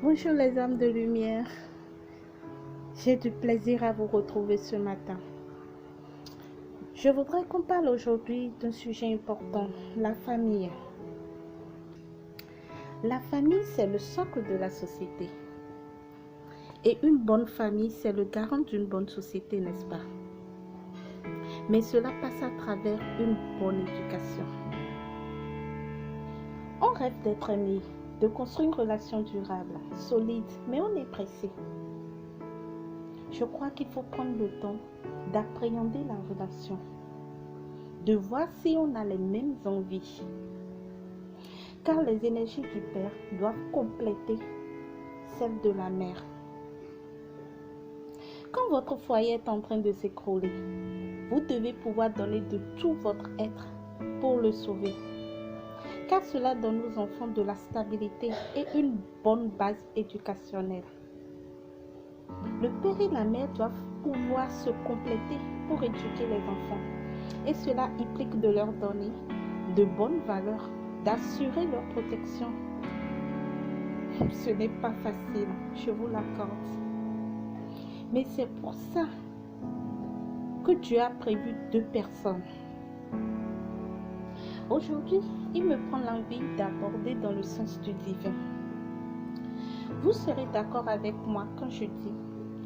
Bonjour les âmes de lumière, j'ai du plaisir à vous retrouver ce matin. Je voudrais qu'on parle aujourd'hui d'un sujet important, la famille. La famille, c'est le socle de la société. Et une bonne famille, c'est le garant d'une bonne société, n'est-ce pas? Mais cela passe à travers une bonne éducation. On rêve d'être aimé, de construire une relation durable, solide, mais on est pressé. Je crois qu'il faut prendre le temps d'appréhender la relation, de voir si on a les mêmes envies. Car les énergies du père doivent compléter celles de la mère. Quand votre foyer est en train de s'écrouler, vous devez pouvoir donner de tout votre être pour le sauver. Car cela donne aux enfants de la stabilité et une bonne base éducationnelle. Le père et la mère doivent pouvoir se compléter pour éduquer les enfants. Et cela implique de leur donner de bonnes valeurs, d'assurer leur protection. Ce n'est pas facile, je vous l'accorde. Mais c'est pour ça que Dieu a prévu 2 personnes. Aujourd'hui, il me prend l'envie d'aborder dans le sens du divin. Vous serez d'accord avec moi quand je dis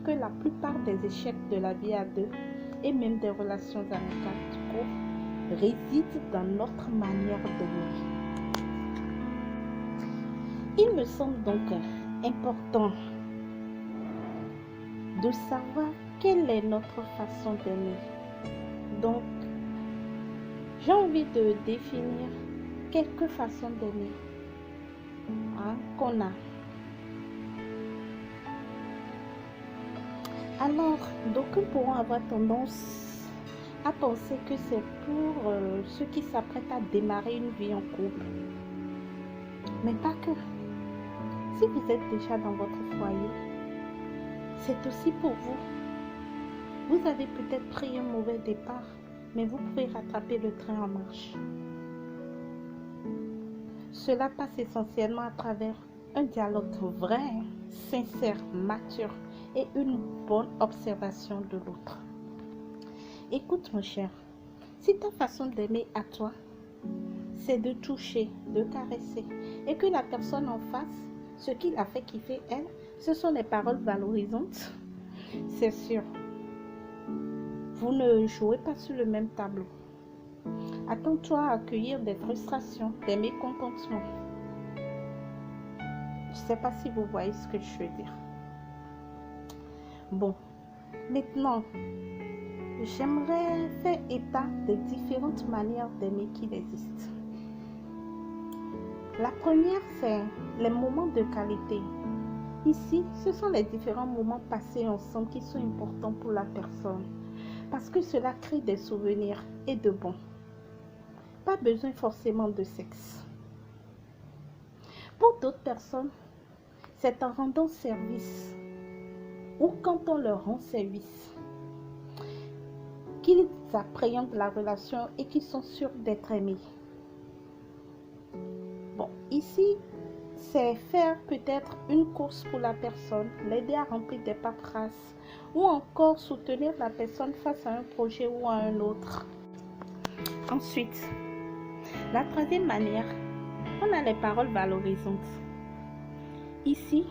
que la plupart des échecs de la vie à 2 et même des relations amicales tout court résident dans notre manière d'aimer. Il me semble donc important de savoir quelle est notre façon d'aimer. Donc, j'ai envie de définir quelques façons d'aimer qu'on a. Alors, d'aucuns pourront avoir tendance à penser que c'est pour ceux qui s'apprêtent à démarrer une vie en couple. Mais pas que. Si vous êtes déjà dans votre foyer, c'est aussi pour vous. Vous avez peut-être pris un mauvais départ, mais vous pouvez rattraper le train en marche. Cela passe essentiellement à travers un dialogue vrai, sincère, mature et une bonne observation de l'autre. Écoute mon cher, si ta façon d'aimer à toi, c'est de toucher, de caresser, et que la personne en face, ce qui l'a fait kiffer elle, ce sont les paroles valorisantes, c'est sûr. Vous ne jouez pas sur le même tableau. Attends-toi à accueillir des frustrations, des mécontentements. Je ne sais pas si vous voyez ce que je veux dire. Bon, maintenant, j'aimerais faire état des différentes manières d'aimer qu'il existe. La première, c'est les moments de qualité. Ici, ce sont les différents moments passés ensemble qui sont importants pour la personne. Parce que cela crée des souvenirs et de bons. Pas besoin forcément de sexe. Pour d'autres personnes, c'est en rendant service ou quand on leur rend service qu'ils appréhendent la relation et qu'ils sont sûrs d'être aimés. Bon, ici, c'est faire peut-être une course pour la personne, l'aider à remplir des paperasses ou encore soutenir la personne face à un projet ou à un autre. Ensuite, la troisième manière, on a les paroles valorisantes. Ici,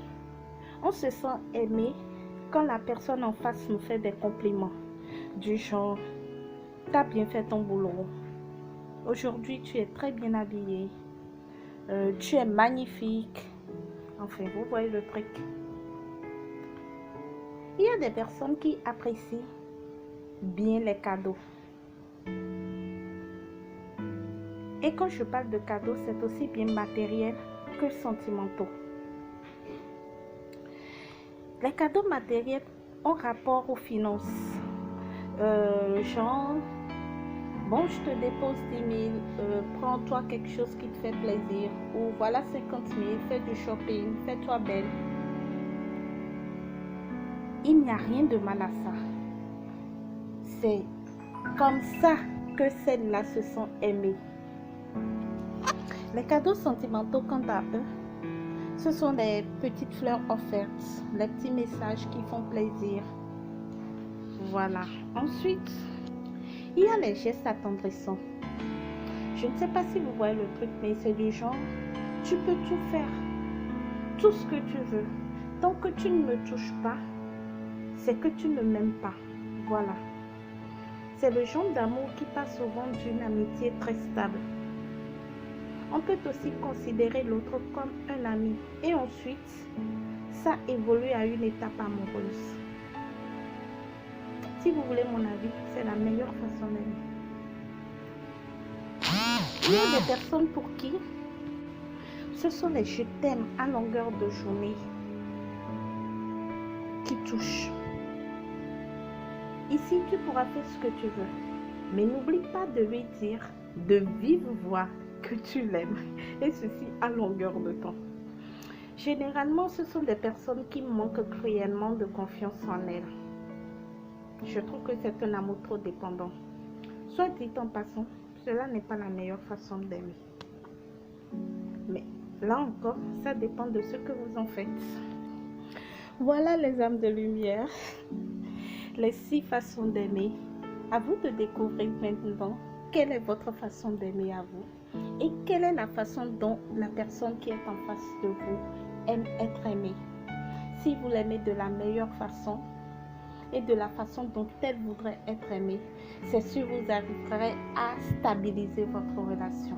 on se sent aimé quand la personne en face nous fait des compliments du genre « T'as bien fait ton boulot. Aujourd'hui, tu es très bien habillé. Tu es magnifique. » Enfin, vous voyez le truc. Il y a des personnes qui apprécient bien les cadeaux. Et quand je parle de cadeaux, c'est aussi bien matériel que sentimentaux. Les cadeaux matériels ont rapport aux finances. Genre, bon, je te dépose 10 000, prends-toi quelque chose qui te fait plaisir. Ou voilà 50 000, fais du shopping, fais-toi belle. Il n'y a rien de mal à ça. C'est comme ça que celles-là se sont aimées. Les cadeaux sentimentaux, quant à eux, Ce sont des petites fleurs offertes, les petits messages qui font plaisir. Voilà. Ensuite, il y a les gestes attendrissants. Je ne sais pas si vous voyez le truc, mais c'est du genre, tu peux tout faire, tout ce que tu veux. Tant que tu ne me touches pas, c'est que tu ne m'aimes pas. Voilà. C'est le genre d'amour qui passe souvent d'une amitié très stable. On peut aussi considérer l'autre comme un ami et ensuite, ça évolue à une étape amoureuse. Si vous voulez mon avis, c'est la meilleure façon d'aimer. Il y a des personnes pour qui ce sont les je t'aime à longueur de journée qui touchent. Ici, tu pourras faire ce que tu veux, mais n'oublie pas de lui dire de vive voix que tu l'aimes, et ceci à longueur de temps. Généralement, ce sont des personnes qui manquent cruellement de confiance en elles. Je trouve que c'est un amour trop dépendant. Soit dit en passant, cela n'est pas la meilleure façon d'aimer. Mais là encore, ça dépend de ce que vous en faites. Voilà les âmes de lumière, les 6 façons d'aimer. À vous de découvrir maintenant quelle est votre façon d'aimer à vous et quelle est la façon dont la personne qui est en face de vous aime être aimée. Si vous l'aimez de la meilleure façon et de la façon dont elle voudrait être aimée, c'est sûr vous arriverez à stabiliser votre relation.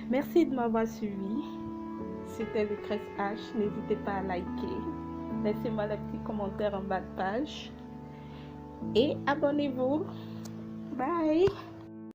Merci de m'avoir suivi. C'était Lucrèce H. N'hésitez pas à liker. Laissez-moi le petit commentaire en bas de page. Et abonnez-vous. Bye.